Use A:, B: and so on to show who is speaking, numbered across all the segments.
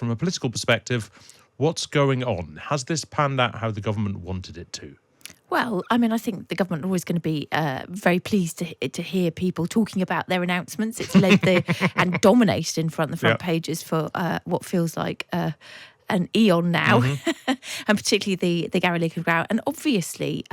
A: from a political perspective, what's going on? Has this panned out how the government wanted it to?
B: Well, I mean, I think the government are always going to be very pleased to hear people talking about their announcements. It's led and dominated in front pages for what feels like an eon now, and particularly the Gary Lineker row. And obviously,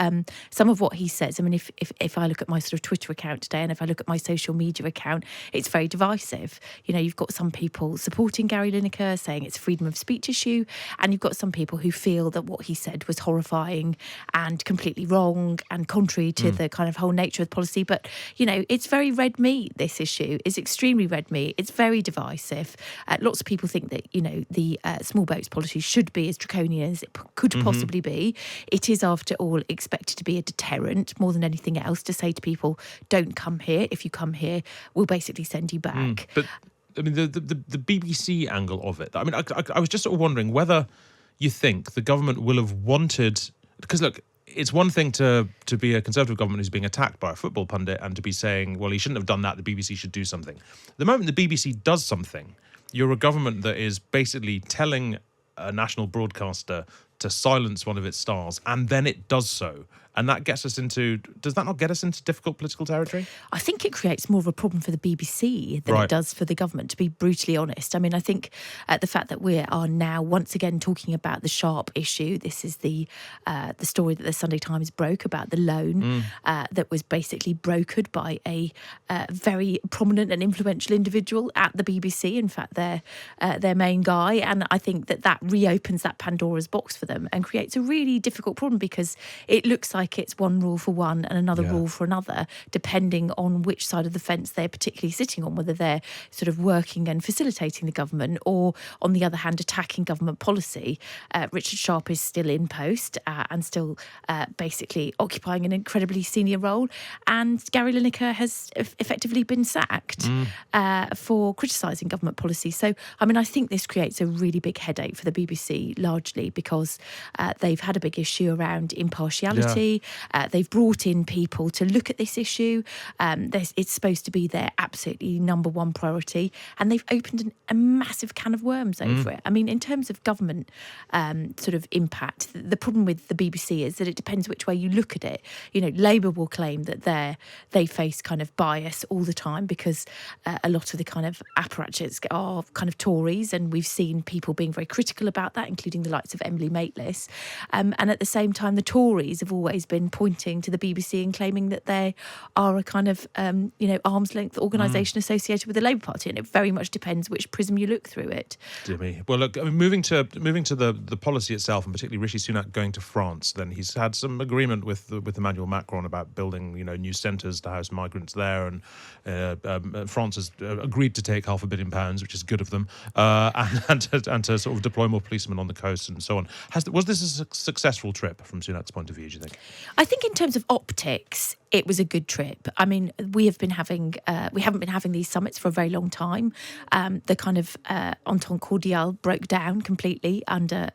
B: some of what he says, I mean, if I look at my sort of Twitter account today and if I look at my social media account, it's very divisive. You know, you've got some people supporting Gary Lineker, saying it's a freedom of speech issue, and you've got some people who feel that what he said was horrifying and completely wrong and contrary to the kind of whole nature of the policy. But, you know, it's very red meat, this issue. It's extremely red meat. It's very divisive. Lots of people think that, you know, the small boats policy should be as draconian as it could possibly be. It is, after all, expected to be a deterrent more than anything else, to say to people, don't come here. If you come here, we'll basically send you back.
A: But, I mean, the BBC angle of it, I mean, I was just sort of wondering whether you think the government will have wanted... Because, look, it's one thing to be a Conservative government who's being attacked by a football pundit and to be saying, well, he shouldn't have done that, the BBC should do something. The moment the BBC does something, you're a government that is basically telling a national broadcaster to silence one of its stars, and then it does so. And that gets us into... Does that not get us into difficult political territory?
B: I think it creates more of a problem for the BBC than it does for the government, to be brutally honest. I mean, I think the fact that we are now once again talking about the Sharp issue, this is the story that the Sunday Times broke about the loan that was basically brokered by a very prominent and influential individual at the BBC, in fact, their main guy. And I think that reopens that Pandora's box for them and creates a really difficult problem, because it looks like it's one rule for one and another rule for another, depending on which side of the fence they're particularly sitting on, whether they're sort of working and facilitating the government or, on the other hand, attacking government policy. Richard Sharp is still in post and still basically occupying an incredibly senior role, and Gary Lineker has effectively been sacked for criticising government policy. So, I mean, I think this creates a really big headache for the BBC, largely because they've had a big issue around impartiality. They've brought in people to look at this issue. It's supposed to be their absolutely number one priority, and they've opened a massive can of worms over it. I mean, in terms of government sort of impact, the problem with the BBC is that it depends which way you look at it. You know, Labour will claim that they face kind of bias all the time because a lot of the kind of apparatchiks are kind of Tories, and we've seen people being very critical about that, including the likes of Emily Maitlis. And at the same time, the Tories have always been pointing to the BBC and claiming that they are a kind of arm's length organisation associated with the Labour Party, and it very much depends which prism you look through it.
A: Dear me. Well, look, I mean, moving to the policy itself, and particularly Rishi Sunak going to France, then he's had some agreement with Emmanuel Macron about building new centres to house migrants there, and France has agreed to take £500 million, which is good of them, and to sort of deploy more policemen on the coast and so on. Was this a successful trip from Sunak's point of view, do you think?
B: I think in terms of optics, it was a good trip. I mean, we haven't been having these summits for a very long time. The kind of entente cordiale broke down completely under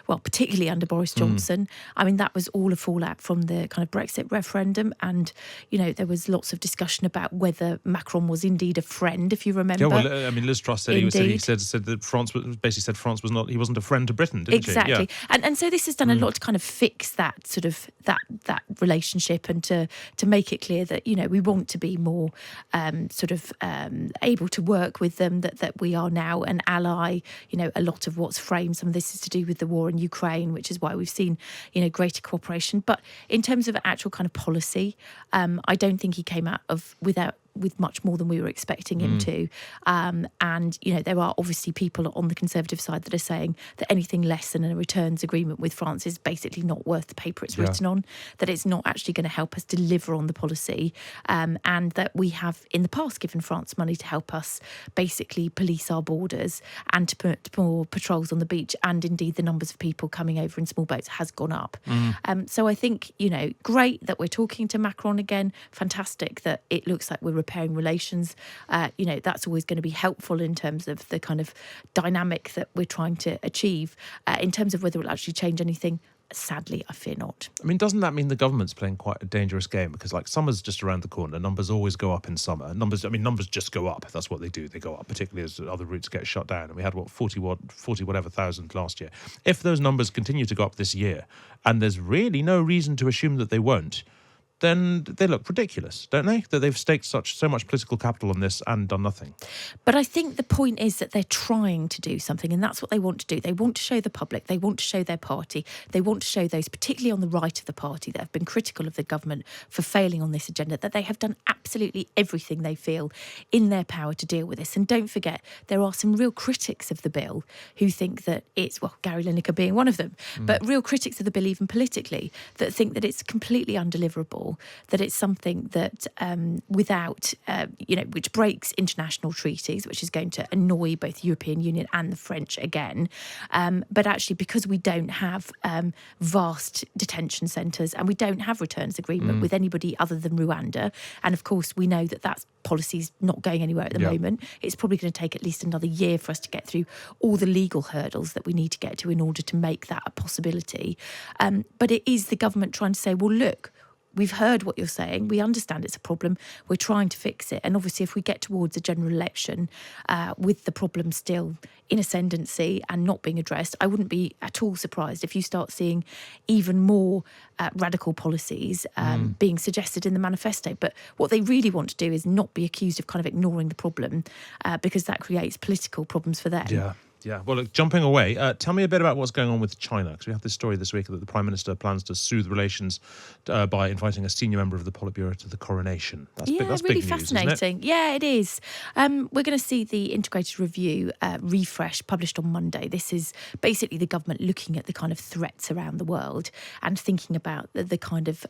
B: particularly under Boris Johnson. I mean, that was all a fallout from the kind of Brexit referendum, and there was lots of discussion about whether Macron was indeed a friend, if you remember.
A: Yeah, well, I mean, Liz Truss said he said that France was not. He wasn't a friend to Britain, didn't
B: exactly.
A: she?
B: Yeah. And so this has done a lot to kind of fix that sort of that relationship, and to make it clear that we want to be more able to work with them, that we are now an ally. A lot of what's framed some of this is to do with the war in Ukraine, which is why we've seen greater cooperation. But in terms of actual kind of policy, I don't think he came out with much more than we were expecting him to. And, there are obviously people on the Conservative side that are saying that anything less than a returns agreement with France is basically not worth the paper it's written on, that it's not actually going to help us deliver on the policy, and that we have in the past given France money to help us basically police our borders and to put more patrols on the beach, and indeed the numbers of people coming over in small boats has gone up. So I think, great that we're talking to Macron again, fantastic that it looks like we're repairing relations. That's always going to be helpful in terms of the kind of dynamic that we're trying to achieve. In terms of whether it will actually change anything, Sadly, I fear not.
A: I mean, doesn't that mean the government's playing quite a dangerous game? Because like summer's just around the corner. Numbers always go up in summer. Numbers just go up. That's what they do. They go up, particularly as other routes get shut down. And we had 40 whatever thousand last year. If those numbers continue to go up this year, and there's really no reason to assume that they won't, then they look ridiculous, don't they? That they've staked so much political capital on this and done nothing.
B: But I think the point is that they're trying to do something, and that's what they want to do. They want to show the public, they want to show their party, they want to show those, particularly on the right of the party, that have been critical of the government for failing on this agenda, that they have done absolutely everything they feel in their power to deal with this. And don't forget, there are some real critics of the bill who think that it's, well, Gary Lineker being one of them, but real critics of the bill even politically, that think that it's completely undeliverable, that it's something that which breaks international treaties, which is going to annoy both the European Union and the French again. But actually, because we don't have vast detention centres and we don't have returns agreement with anybody other than Rwanda, and of course we know that that's policy's not going anywhere at the moment. It's probably going to take at least another year for us to get through all the legal hurdles that we need to get to in order to make that a possibility. But it is the government trying to say, well, look, we've heard what you're saying. We understand it's a problem. We're trying to fix it. And obviously, if we get towards a general election with the problem still in ascendancy and not being addressed, I wouldn't be at all surprised if you start seeing even more radical policies being suggested in the manifesto. But what they really want to do is not be accused of kind of ignoring the problem because that creates political problems for them.
A: Yeah. Well, look, jumping away, tell me a bit about what's going on with China, because we have this story this week that the Prime Minister plans to soothe relations by inviting a senior member of the Politburo to the coronation. That's
B: really
A: big news,
B: fascinating.
A: isn't it?
B: Yeah, it is. We're going to see the integrated review refresh published on Monday. This is basically the government looking at the kind of threats around the world and thinking about the kind of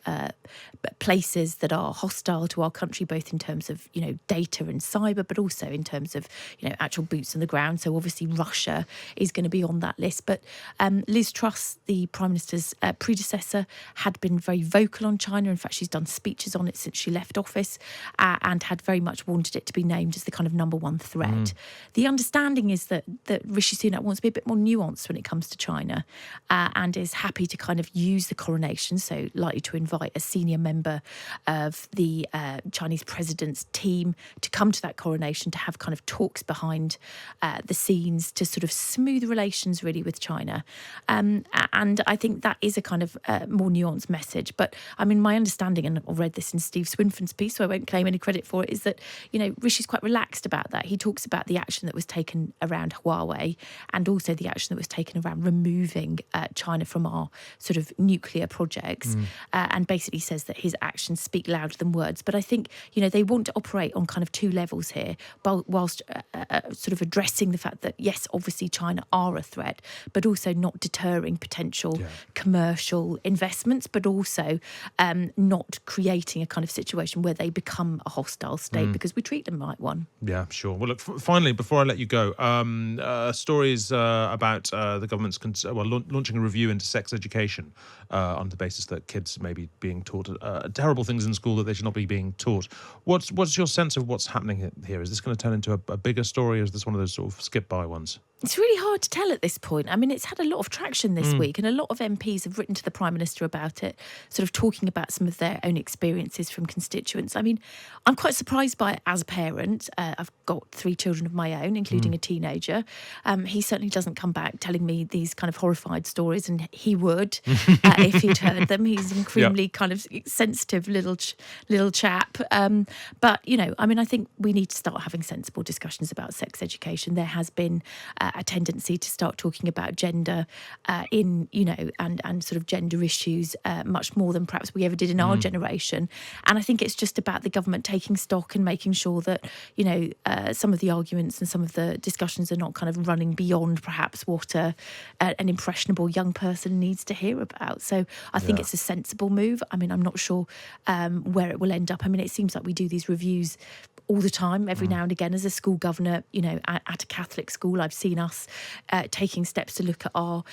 B: places that are hostile to our country, both in terms of, data and cyber, but also in terms of, actual boots on the ground. So obviously Russia is going to be on that list. But Liz Truss, the Prime Minister's predecessor, had been very vocal on China. In fact, she's done speeches on it since she left office and had very much wanted it to be named as the kind of number one threat. The understanding is that Rishi Sunak wants to be a bit more nuanced when it comes to China and is happy to kind of use the coronation, so likely to invite a senior member of the Chinese president's team to come to that coronation to have kind of talks behind the scenes to sort of smooth relations really with China. And I think that is a kind of more nuanced message. But I mean, my understanding, and I've read this in Steve Swinford's piece, so I won't claim any credit for it, is that, Rishi's quite relaxed about that. He talks about the action that was taken around Huawei and also the action that was taken around removing China from our sort of nuclear projects and basically says that his actions speak louder than words. But I think, they want to operate on kind of two levels here, whilst sort of addressing the fact that, yes, obviously China are a threat, but also not deterring potential commercial investments, but also not creating a kind of situation where they become a hostile state because we treat them like one.
A: Yeah, sure. Well, look, finally, before I let you go, stories about the government's launching a review into sex education on the basis that kids may be being taught terrible things in school that they should not be being taught. What's your sense of what's happening here? Is this going to turn into a bigger story, or is this one of those sort of skip-by ones?
B: It's really hard to tell at this point. I mean, it's had a lot of traction this week, and a lot of MPs have written to the Prime Minister about it, sort of talking about some of their own experiences from constituents. I mean, I'm quite surprised by it as a parent. I've got 3 children of my own, including a teenager. He certainly doesn't come back telling me these kind of horrified stories, and he would if he'd heard them. He's an incredibly kind of sensitive little chap. But, I mean, I think we need to start having sensible discussions about sex education. There has been a tendency to start talking about gender and sort of gender issues much more than perhaps we ever did in our generation. And I think it's just about the government taking stock and making sure that, some of the arguments and some of the discussions are not kind of running beyond perhaps what an impressionable young person needs to hear about. So I think it's a sensible move. I mean, I'm not sure where it will end up. I mean, it seems like we do these reviews all the time, every now and again. As a school governor, at a Catholic school, I've seen us taking steps to look at our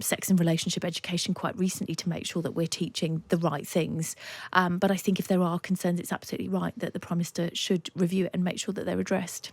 B: sex and relationship education quite recently to make sure that we're teaching the right things. But I think if there are concerns, it's absolutely right that the Prime Minister should review it and make sure that they're addressed.